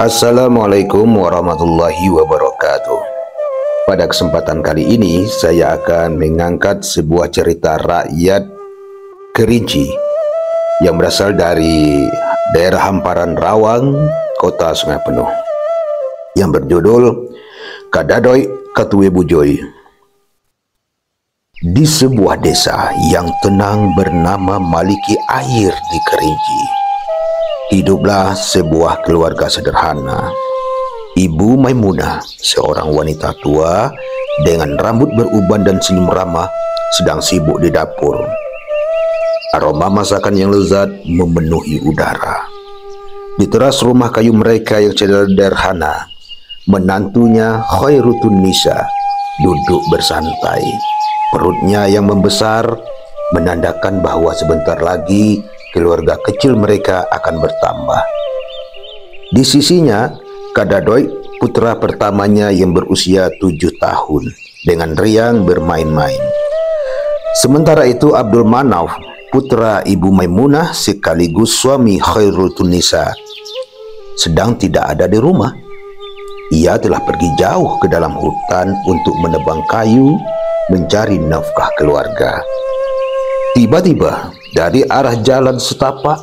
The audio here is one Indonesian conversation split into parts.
Assalamualaikum warahmatullahi wabarakatuh. Pada kesempatan kali ini saya akan mengangkat sebuah cerita rakyat Kerinci yang berasal dari daerah hamparan Rawang, Kota Sungai Penuh, yang berjudul Kadadoi Katuwe Bujoy. Di sebuah desa yang tenang bernama Maliki Air di Kerinci, hiduplah sebuah keluarga sederhana. Ibu Maimunah, seorang wanita tua dengan rambut beruban dan senyum ramah, sedang sibuk di dapur. Aroma masakan yang lezat memenuhi udara. Di teras rumah kayu mereka yang sederhana, menantunya Khairutun Nisa duduk bersantai. Perutnya yang membesar menandakan bahwa sebentar lagi keluarga kecil mereka akan bertambah. Di sisinya, Kadadoi, putra pertamanya yang berusia 7 tahun, dengan riang bermain-main. Sementara itu Abdul Manaf, putra Ibu Maimunah sekaligus suami Khairutun Nisa, sedang tidak ada di rumah. Ia telah pergi jauh ke dalam hutan untuk menebang kayu, mencari nafkah keluarga. Tiba-tiba dari arah jalan setapak,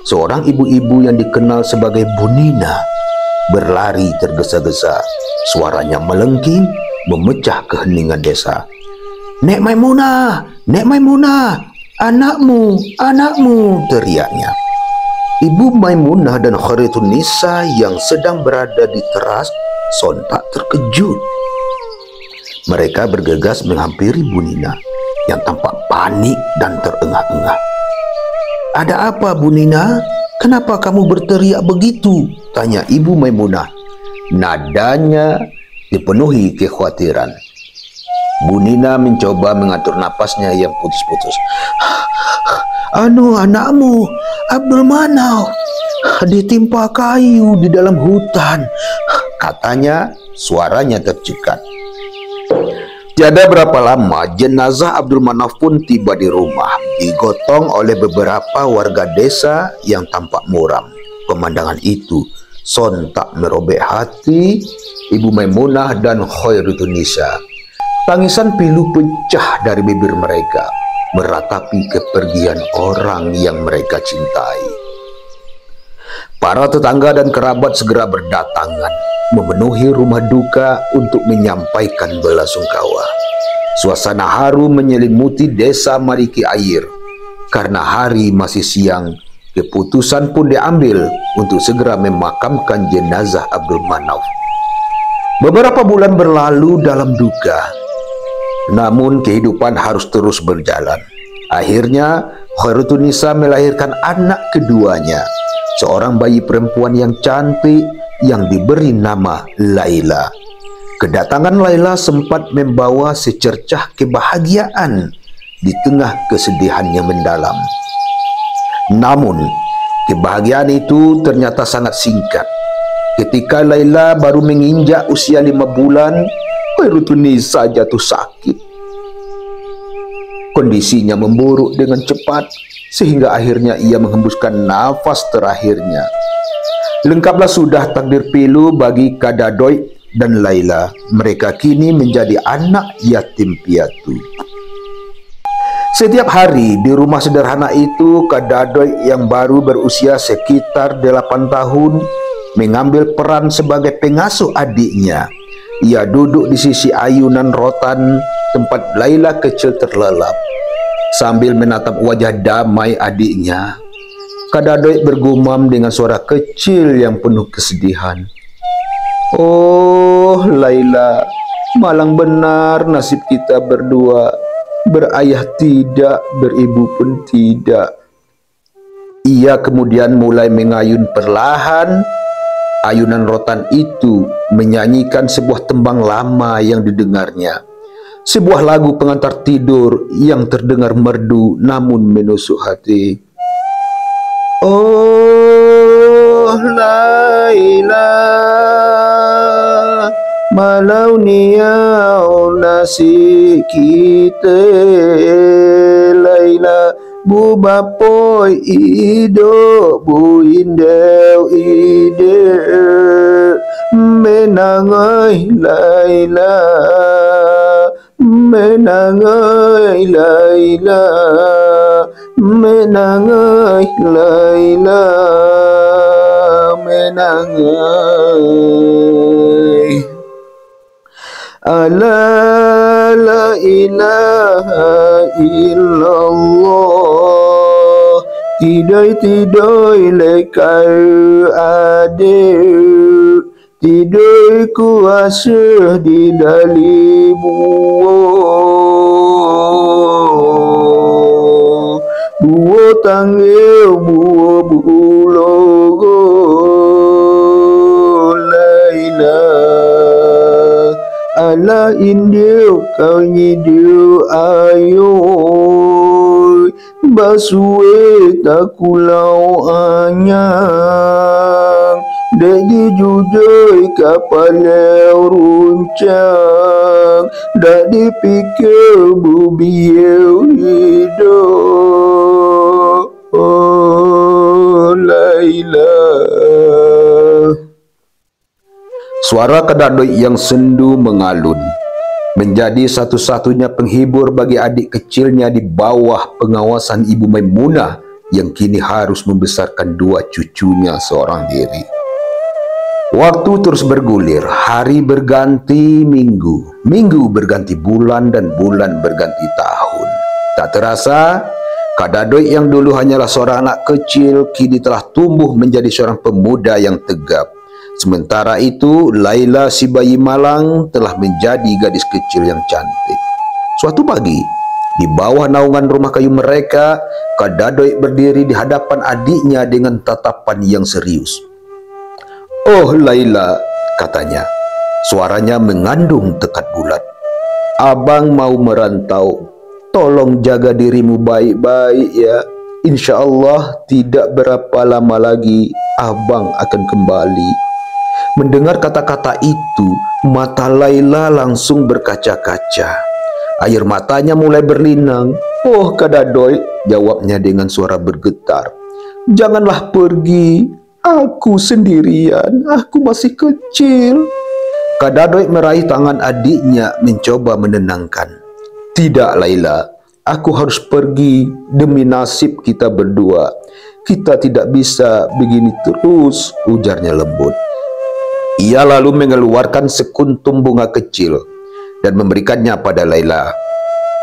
seorang ibu-ibu yang dikenal sebagai Bu Nina berlari tergesa-gesa. Suaranya melengking, memecah keheningan desa. "Nek Maimunah, Nek Maimunah, anakmu, anakmu!" teriaknya. Ibu Maimunah dan Khairutun Nisa yang sedang berada di teras sontak terkejut. Mereka bergegas menghampiri Bu Nina yang tampak panik dan terengah-engah. "Ada apa, Bu Nina? Kenapa kamu berteriak begitu?" tanya Ibu Maimunah. Nadanya dipenuhi kekhawatiran. Bu Nina mencoba mengatur napasnya yang putus-putus. Anakmu, Abdul Manaf, ditimpa kayu di dalam hutan," katanya, suaranya tercekat. Tiada berapa lama, jenazah Abdul Manaf pun tiba di rumah, digotong oleh beberapa warga desa yang tampak muram. Pemandangan itu sontak merobek hati Ibu Maimunah dan Khairutun Nisa. Tangisan pilu pecah dari bibir mereka, meratapi kepergian orang yang mereka cintai. Para tetangga dan kerabat segera berdatangan, memenuhi rumah duka untuk menyampaikan belasungkawa. Suasana haru menyelimuti desa Maliki Air. Karena hari masih siang, keputusan pun diambil untuk segera memakamkan jenazah Abdul Manaf. Beberapa bulan berlalu dalam duka, namun kehidupan harus terus berjalan. Akhirnya Khairutun Nisa melahirkan anak keduanya, seorang bayi perempuan yang cantik yang diberi nama Laila. Kedatangan Laila sempat membawa secercah kebahagiaan di tengah kesedihan yang mendalam. Namun, kebahagiaan itu ternyata sangat singkat. Ketika Laila baru menginjak usia 5 bulan, Khairutun Nisa jatuh sakit. Kondisinya memburuk dengan cepat, sehingga akhirnya ia menghembuskan nafas terakhirnya. Lengkaplah sudah takdir pilu bagi Kadadoi dan Laila. Mereka kini menjadi anak yatim piatu. Setiap hari di rumah sederhana itu, Kadadoi yang baru berusia sekitar 8 tahun mengambil peran sebagai pengasuh adiknya. Ia duduk di sisi ayunan rotan tempat Laila kecil terlelap. Sambil menatap wajah damai adiknya, Kadadoi bergumam dengan suara kecil yang penuh kesedihan. "Oh Laila, malang benar nasib kita berdua. Berayah tidak, beribu pun tidak." Ia kemudian mulai mengayun perlahan. Ayunan rotan itu menyanyikan sebuah tembang lama yang didengarnya. Sebuah lagu pengantar tidur yang terdengar merdu namun menusuk hati. "Oh Laila, malau niau nasi kita, Laila, bu bapoi ido bu indeu ide." menangai Laila, menangai Laila, menangai Laila, menangai. Ala la ilaha illallah, tidai lekar adil, tidai kuasa di dalam buah tanggil buah bulogo Laila. Ala indio kau nyidio ayo basue takulau anyang dek dijujui kapaleu runcang dak dipikir bubieu hidup. Oh Laila. Suara Kadadoi yang sendu mengalun menjadi satu-satunya penghibur bagi adik kecilnya di bawah pengawasan Ibu Maimunah yang kini harus membesarkan dua cucunya seorang diri. Waktu terus bergulir, hari berganti minggu, minggu berganti bulan, dan bulan berganti tahun. Tak terasa, Kadadoi yang dulu hanyalah seorang anak kecil kini telah tumbuh menjadi seorang pemuda yang tegap. Sementara itu, Laila si bayi malang telah menjadi gadis kecil yang cantik. Suatu pagi, di bawah naungan rumah kayu mereka, Kadadoi berdiri di hadapan adiknya dengan tatapan yang serius. "Oh Laila," katanya. Suaranya mengandung tekad bulat. "Abang mau merantau. Tolong jaga dirimu baik-baik ya. Insya Allah tidak berapa lama lagi abang akan kembali." Mendengar kata-kata itu, mata Laila langsung berkaca-kaca. Air matanya mulai berlinang. "Oh Kadadoi," jawabnya dengan suara bergetar. "Janganlah pergi. Aku sendirian. Aku masih kecil." Kadadoi meraih tangan adiknya mencoba menenangkan. "Tidak Laila, aku harus pergi demi nasib kita berdua. Kita tidak bisa begini terus," ujarnya lembut. Ia lalu mengeluarkan sekuntum bunga kecil dan memberikannya pada Laila.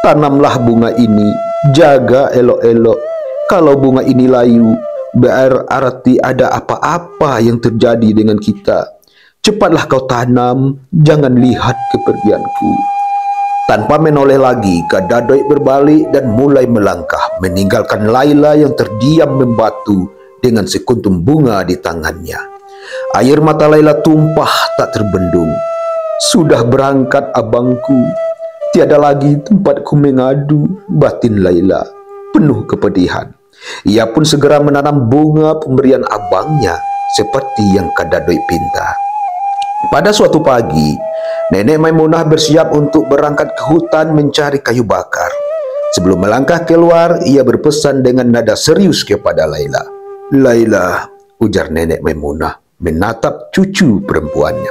"Tanamlah bunga ini, jaga elok-elok. Kalau bunga ini layu, berarti ada apa-apa yang terjadi dengan kita. Cepatlah kau tanam, jangan lihat kepergianku." Tanpa menoleh lagi, Kadadoi berbalik dan mulai melangkah, meninggalkan Laila yang terdiam membatu dengan sekuntum bunga di tangannya. Air mata Laila tumpah tak terbendung. "Sudah berangkat abangku, tiada lagi tempatku mengadu," batin Laila penuh kepedihan. Ia pun segera menanam bunga pemberian abangnya seperti yang Kadadoi pinta. Pada suatu pagi, Nenek Maimunah bersiap untuk berangkat ke hutan mencari kayu bakar. Sebelum melangkah keluar, ia berpesan dengan nada serius kepada Laila. "Laila," ujar Nenek Maimunah menatap cucu perempuannya,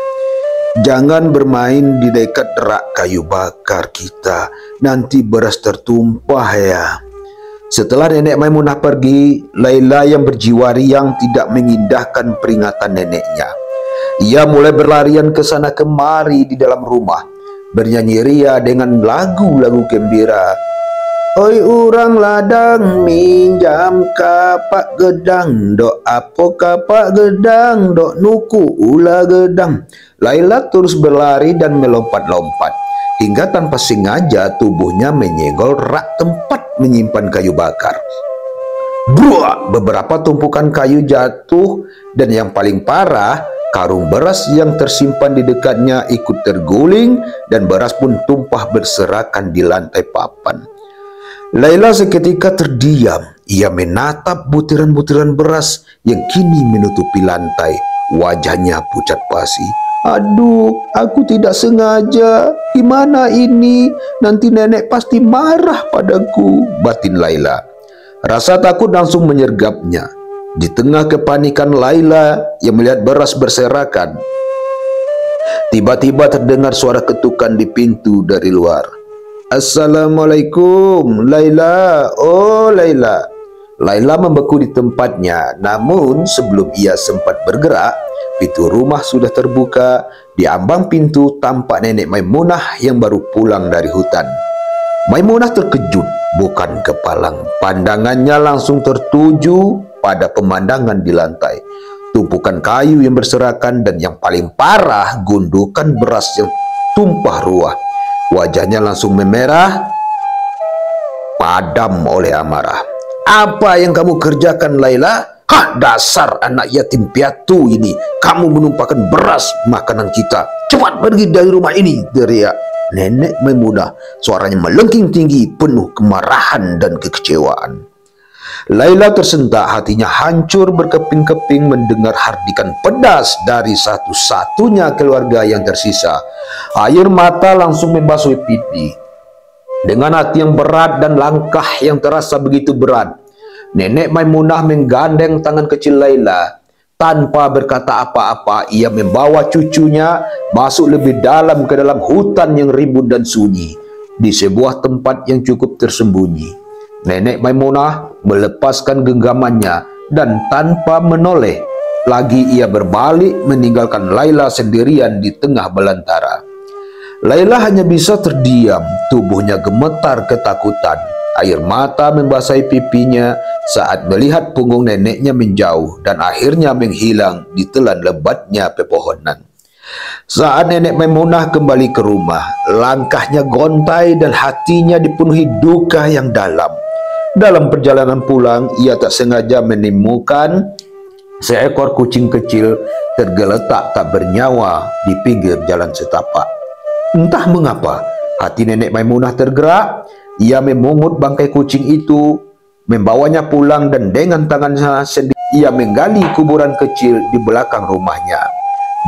"jangan bermain di dekat rak kayu bakar kita, nanti beras tertumpah ya." Setelah Nenek Maimunah pergi, Laila yang berjiwa riang tidak mengindahkan peringatan neneknya. Ia mulai berlarian ke sana kemari di dalam rumah, bernyanyi ria dengan lagu-lagu gembira. "Oi urang ladang minjam kapak gedang, dok apo kapak gedang, dok nuku ula gedang." Laila terus berlari dan melompat-lompat hingga tanpa sengaja tubuhnya menyenggol rak tempat menyimpan kayu bakar. Buah, beberapa tumpukan kayu jatuh dan yang paling parah, karung beras yang tersimpan di dekatnya ikut terguling dan beras pun tumpah berserakan di lantai papan. Laila seketika terdiam. Ia menatap butiran-butiran beras yang kini menutupi lantai. Wajahnya pucat pasi. "Aduh, aku tidak sengaja. Gimana ini? Nanti nenek pasti marah padaku," batin Laila. Rasa takut langsung menyergapnya. Di tengah kepanikan Laila yang melihat beras berserakan, Tiba-tiba terdengar suara ketukan di pintu dari luar. "Assalamualaikum, Laila. Oh, Laila." Laila membeku di tempatnya, namun sebelum ia sempat bergerak, pintu rumah sudah terbuka. Di ambang pintu tampak Nenek Maimunah yang baru pulang dari hutan. Maimunah terkejut, bukan kepalang. Pandangannya langsung tertuju pada pemandangan di lantai. Tumpukan kayu yang berserakan dan yang paling parah, gundukan beras yang tumpah ruah. Wajahnya langsung memerah, padam oleh amarah. "Apa yang kamu kerjakan, Laila? Hah, dasar anak yatim piatu ini. Kamu menumpahkan beras makanan kita. Cepat pergi dari rumah ini!" teriak Nenek Maimunah. Suaranya melengking tinggi, penuh kemarahan dan kekecewaan. Laila tersentak, hatinya hancur berkeping-keping mendengar hardikan pedas dari satu-satunya keluarga yang tersisa. Air mata langsung membasuh pipi. Dengan hati yang berat dan langkah yang terasa begitu berat, Nenek Maimunah menggandeng tangan kecil Laila. Tanpa berkata apa-apa, ia membawa cucunya masuk lebih dalam ke dalam hutan yang rimbun dan sunyi, di sebuah tempat yang cukup tersembunyi. Nenek Maimunah melepaskan genggamannya dan tanpa menoleh lagi ia berbalik meninggalkan Laila sendirian di tengah belantara. Laila hanya bisa terdiam, tubuhnya gemetar ketakutan. Air mata membasahi pipinya saat melihat punggung neneknya menjauh dan akhirnya menghilang di telan lebatnya pepohonan. Saat Nenek Maimunah kembali ke rumah, langkahnya gontai dan hatinya dipenuhi duka yang dalam. Dalam perjalanan pulang, ia tak sengaja menemukan seekor kucing kecil tergeletak tak bernyawa di pinggir jalan setapak. Entah mengapa, hati Nenek Maimunah tergerak. Ia memungut bangkai kucing itu, membawanya pulang dan dengan tangannya sendiri ia menggali kuburan kecil di belakang rumahnya.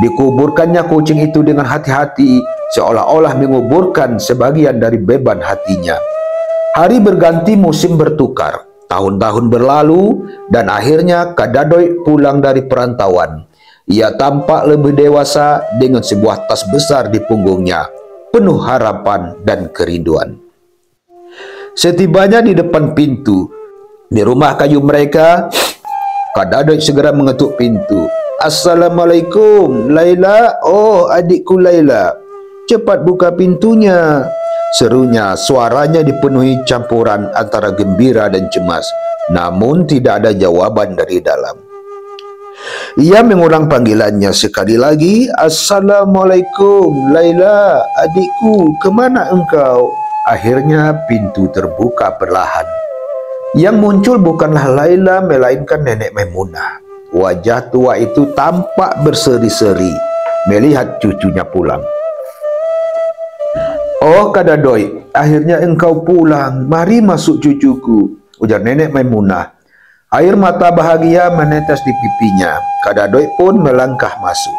Dikuburkannya kucing itu dengan hati-hati, seolah-olah menguburkan sebagian dari beban hatinya. Hari berganti, musim bertukar, tahun-tahun berlalu, dan akhirnya Kadadoy pulang dari perantauan. Ia tampak lebih dewasa dengan sebuah tas besar di punggungnya, penuh harapan dan kerinduan. Setibanya di depan pintu, di rumah kayu mereka, Kadadoy segera mengetuk pintu. "Assalamualaikum, Laila. Oh, adikku Laila. Cepat buka pintunya," serunya. Suaranya dipenuhi campuran antara gembira dan cemas, namun tidak ada jawaban dari dalam. Ia mengulang panggilannya sekali lagi. "Assalamualaikum, Laila, adikku, kemana engkau?" Akhirnya pintu terbuka perlahan. Yang muncul bukanlah Laila, melainkan Nenek Maimunah. Wajah tua itu tampak berseri-seri melihat cucunya pulang. "Oh, Kadadoy, akhirnya engkau pulang. Mari masuk cucuku," ujar Nenek Maimunah. Air mata bahagia menetes di pipinya. Kadadoy pun melangkah masuk.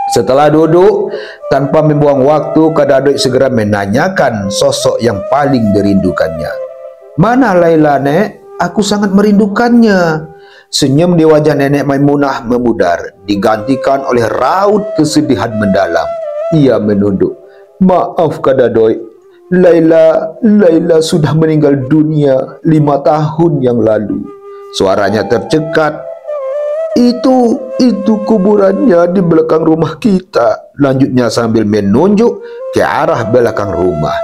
Setelah duduk, tanpa membuang waktu, Kadadoy segera menanyakan sosok yang paling dirindukannya. "Mana Laila, Nek? Aku sangat merindukannya." Senyum di wajah Nenek Maimunah memudar, digantikan oleh raut kesedihan mendalam. Ia menunduk. "Maaf Kadadoy, Laila sudah meninggal dunia 5 tahun yang lalu." Suaranya tercekat. Itu kuburannya di belakang rumah kita," lanjutnya sambil menunjuk ke arah belakang rumah.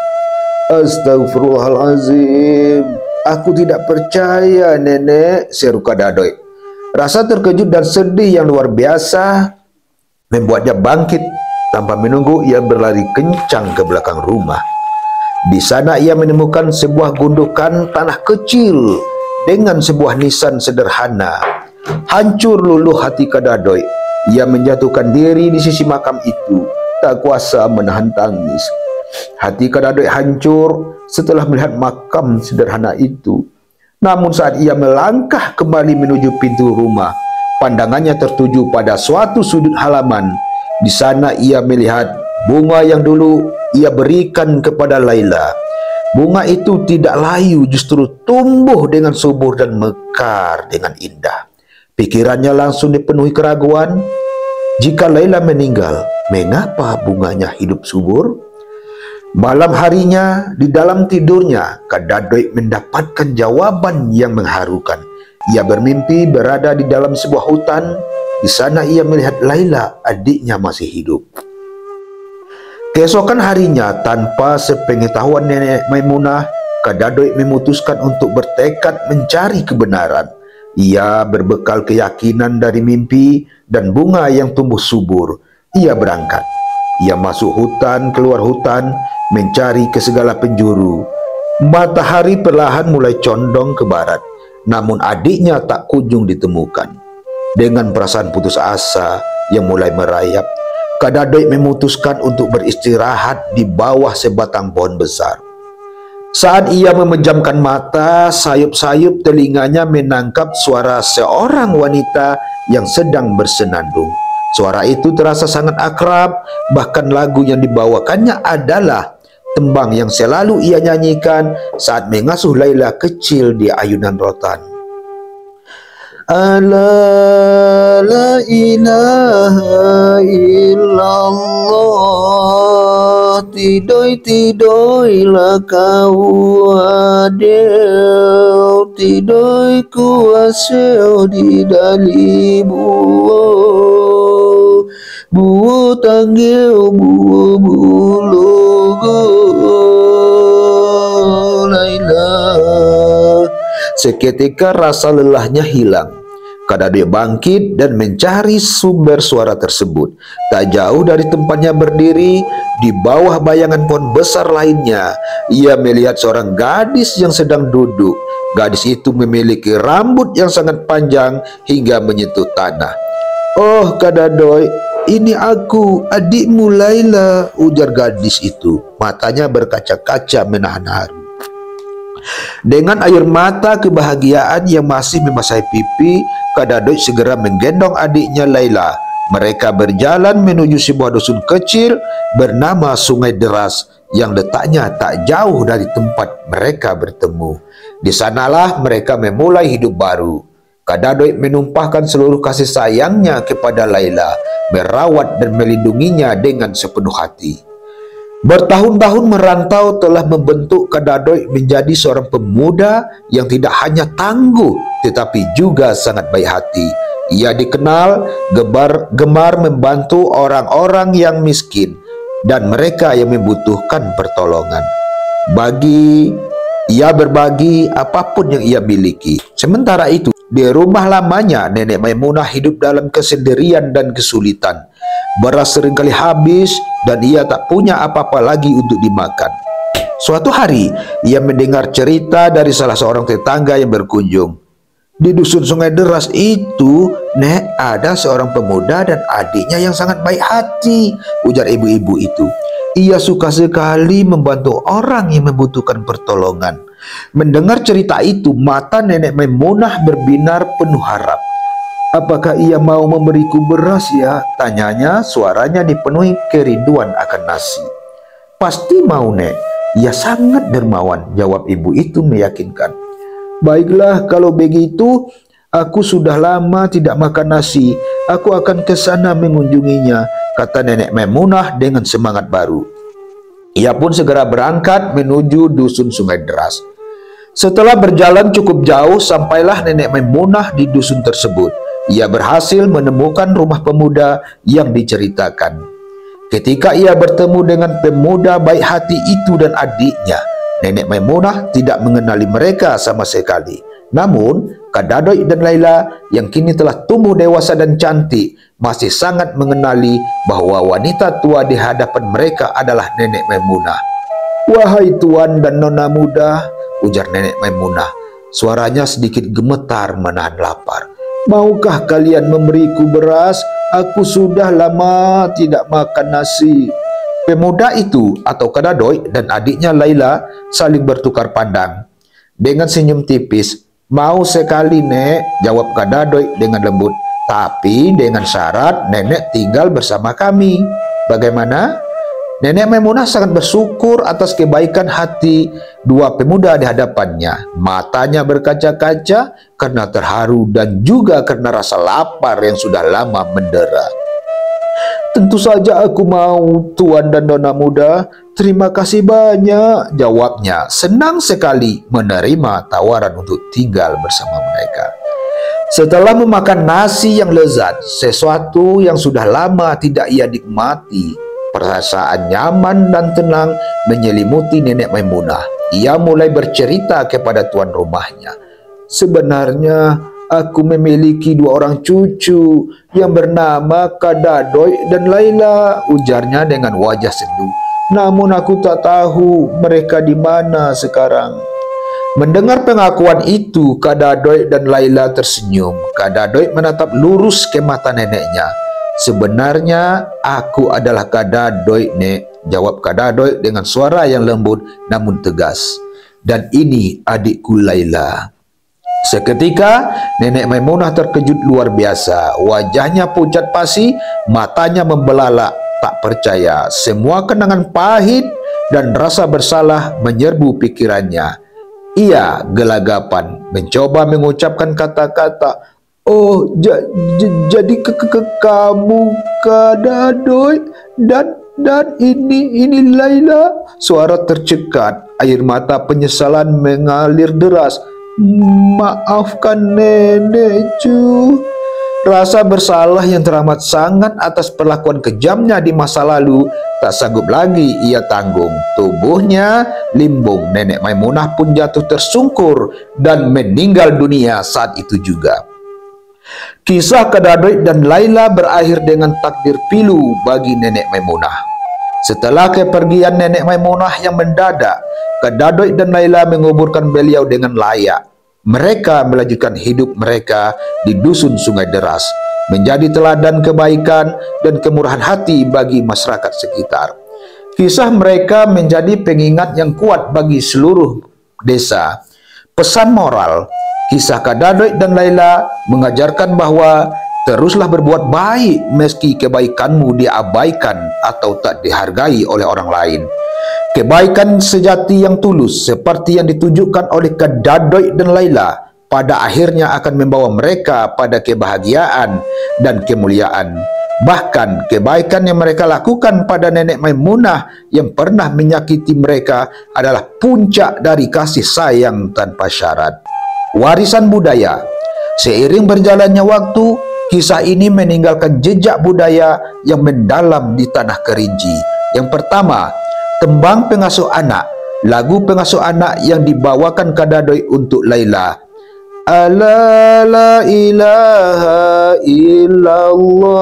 "Astagfirullahalazim, aku tidak percaya, Nenek," seru Kadadoy. Rasa terkejut dan sedih yang luar biasa membuatnya bangkit. Tanpa menunggu, ia berlari kencang ke belakang rumah. Di sana ia menemukan sebuah gundukan tanah kecil dengan sebuah nisan sederhana. Hancur luluh hati Kadadoy. Ia menjatuhkan diri di sisi makam itu, tak kuasa menahan tangis. Hati Kadadoy hancur setelah melihat makam sederhana itu. Namun saat ia melangkah kembali menuju pintu rumah, pandangannya tertuju pada suatu sudut halaman. Di sana ia melihat bunga yang dulu ia berikan kepada Laila. Bunga itu tidak layu, justru tumbuh dengan subur dan mekar dengan indah. Pikirannya langsung dipenuhi keraguan. Jika Laila meninggal, mengapa bunganya hidup subur? Malam harinya, di dalam tidurnya, Kadadoi mendapatkan jawaban yang mengharukan. Ia bermimpi berada di dalam sebuah hutan. Di sana ia melihat Laila, adiknya masih hidup. Keesokan harinya, tanpa sepengetahuan Nenek Maimunah, Kadadoi memutuskan untuk bertekad mencari kebenaran. Ia berbekal keyakinan dari mimpi dan bunga yang tumbuh subur. Ia berangkat. Ia masuk hutan, keluar hutan, mencari ke segala penjuru. Matahari perlahan mulai condong ke barat, namun adiknya tak kunjung ditemukan. Dengan perasaan putus asa yang mulai merayap, Kadadoi memutuskan untuk beristirahat di bawah sebatang pohon besar. Saat ia memejamkan mata, sayup-sayup telinganya menangkap suara seorang wanita yang sedang bersenandung. Suara itu terasa sangat akrab, bahkan lagu yang dibawakannya adalah tembang yang selalu ia nyanyikan saat mengasuh Laila kecil di ayunan rotan. La ilaha illallah, tidoi-tidoilah kau adil, tidoi kuaseo di dalibu, buo tanggil buo bulugo Laila. Seketika rasa lelahnya hilang. Kadadoi bangkit dan mencari sumber suara tersebut. Tak jauh dari tempatnya berdiri, di bawah bayangan pohon besar lainnya, ia melihat seorang gadis yang sedang duduk. Gadis itu memiliki rambut yang sangat panjang hingga menyentuh tanah. "Oh Kadadoi, ini aku, adikmu Laila," ujar gadis itu. Matanya berkaca-kaca menahan haru. Dengan air mata kebahagiaan yang masih membasahi pipi, Kadadoi segera menggendong adiknya Laila. Mereka berjalan menuju sebuah dusun kecil bernama Sungai Deras yang letaknya tak jauh dari tempat mereka bertemu. Di sanalah mereka memulai hidup baru. Kadadoi menumpahkan seluruh kasih sayangnya kepada Laila, merawat dan melindunginya dengan sepenuh hati. Bertahun-tahun merantau telah membentuk Kadadoi menjadi seorang pemuda yang tidak hanya tangguh tetapi juga sangat baik hati. Ia dikenal gemar membantu orang-orang yang miskin dan mereka yang membutuhkan pertolongan. Ia berbagi apapun yang ia miliki. Sementara itu, di rumah lamanya, Nenek Maimunah hidup dalam kesendirian dan kesulitan. Beras seringkali habis dan ia tak punya apa-apa lagi untuk dimakan. Suatu hari, ia mendengar cerita dari salah seorang tetangga yang berkunjung. "Di dusun Sungai Deras itu, Nek, ada seorang pemuda dan adiknya yang sangat baik hati," ujar ibu-ibu itu. "Ia suka sekali membantu orang yang membutuhkan pertolongan." Mendengar cerita itu, mata Nenek Maimunah berbinar penuh harap. "Apakah ia mau memberiku beras ya?" tanyanya, suaranya dipenuhi kerinduan akan nasi. "Pasti mau, Nek. Ia sangat dermawan," jawab ibu itu meyakinkan. "Baiklah, kalau begitu, aku sudah lama tidak makan nasi. Aku akan ke sana mengunjunginya," kata Nenek Maimunah dengan semangat baru. Ia pun segera berangkat menuju dusun Sungai Deras. Setelah berjalan cukup jauh, sampailah Nenek Maimunah di dusun tersebut. Ia berhasil menemukan rumah pemuda yang diceritakan. Ketika ia bertemu dengan pemuda baik hati itu dan adiknya, Nenek Maimunah tidak mengenali mereka sama sekali. Namun, Kadadoi dan Laila yang kini telah tumbuh dewasa dan cantik masih sangat mengenali bahwa wanita tua di hadapan mereka adalah Nenek Maimunah. "Wahai tuan dan nona muda," ujar Nenek Maimunah. Suaranya sedikit gemetar menahan lapar. "Maukah kalian memberiku beras? Aku sudah lama tidak makan nasi." Pemuda itu atau Kadadoi dan adiknya Laila saling bertukar pandang. Dengan senyum tipis, "Mau sekali, Nek," jawab Kadadoi dengan lembut. "Tapi dengan syarat nenek tinggal bersama kami. Bagaimana?" Nenek Maimunah sangat bersyukur atas kebaikan hati dua pemuda di hadapannya. Matanya berkaca-kaca karena terharu dan juga karena rasa lapar yang sudah lama mendera. Tentu saja aku mau, Tuan dan Nona muda. Terima kasih banyak, jawabnya, senang sekali menerima tawaran untuk tinggal bersama mereka. Setelah memakan nasi yang lezat, sesuatu yang sudah lama tidak ia nikmati, perasaan nyaman dan tenang menyelimuti Nenek Maimunah. Ia mulai bercerita kepada tuan rumahnya. Sebenarnya aku memiliki 2 orang cucu yang bernama Kadadoy dan Laila, ujarnya dengan wajah sendu. Namun aku tak tahu mereka di mana sekarang. Mendengar pengakuan itu, Kadadoy dan Laila tersenyum. Kadadoy menatap lurus ke mata neneknya. Sebenarnya aku adalah Kadadoy, Nek, jawab Kadadoy dengan suara yang lembut namun tegas. Dan ini adikku Laila. Seketika Nenek Maimunah terkejut luar biasa. Wajahnya pucat pasi, matanya membelalak, tak percaya. Semua kenangan pahit dan rasa bersalah menyerbu pikirannya. Ia gelagapan mencoba mengucapkan kata-kata. Oh, jadi kamu Kadadoy dan ini Laila. Suara tercekat, air mata penyesalan mengalir deras. Maafkan nenek cu. Rasa bersalah yang teramat sangat atas perlakuan kejamnya di masa lalu tak sanggup lagi ia tanggung. Tubuhnya limbung. Nenek Maimunah pun jatuh tersungkur dan meninggal dunia saat itu juga. Kisah Kadadoy dan Laila berakhir dengan takdir pilu bagi Nenek Maimunah. Setelah kepergian Nenek Maimunah yang mendadak, Kadadoy dan Laila menguburkan beliau dengan layak. Mereka melanjutkan hidup mereka di dusun Sungai Deras, menjadi teladan kebaikan dan kemurahan hati bagi masyarakat sekitar. Kisah mereka menjadi pengingat yang kuat bagi seluruh desa. Pesan moral, kisah Kadadoy dan Laila mengajarkan bahwa teruslah berbuat baik meski kebaikanmu diabaikan atau tak dihargai oleh orang lain. Kebaikan sejati yang tulus seperti yang ditunjukkan oleh Kadadoy dan Laila pada akhirnya akan membawa mereka pada kebahagiaan dan kemuliaan. Bahkan kebaikan yang mereka lakukan pada Nenek Maimunah yang pernah menyakiti mereka adalah puncak dari kasih sayang tanpa syarat. Warisan budaya. Seiring berjalannya waktu, kisah ini meninggalkan jejak budaya yang mendalam di tanah Kerinci. Yang pertama, tembang pengasuh anak, lagu pengasuh anak yang dibawakan Kadadoy untuk Laila. La ilaha illallah,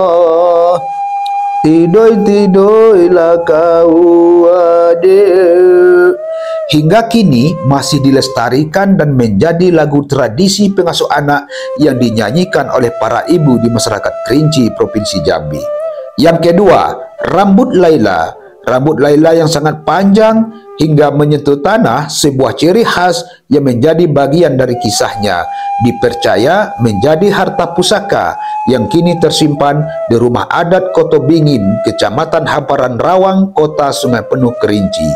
tidoy-tidoylah kau adik. Hingga kini masih dilestarikan dan menjadi lagu tradisi pengasuh anak yang dinyanyikan oleh para ibu di masyarakat Kerinci, Provinsi Jambi. Yang kedua, rambut Laila. Rambut Laila yang sangat panjang hingga menyentuh tanah, sebuah ciri khas yang menjadi bagian dari kisahnya. Dipercaya menjadi harta pusaka yang kini tersimpan di rumah adat Kotobingin, Kecamatan Hamparan Rawang, Kota Sungai Penuh Kerinci.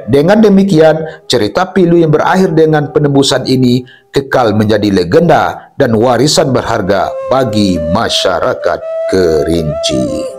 Dengan demikian, cerita pilu yang berakhir dengan penembusan ini kekal menjadi legenda dan warisan berharga bagi masyarakat Kerinci.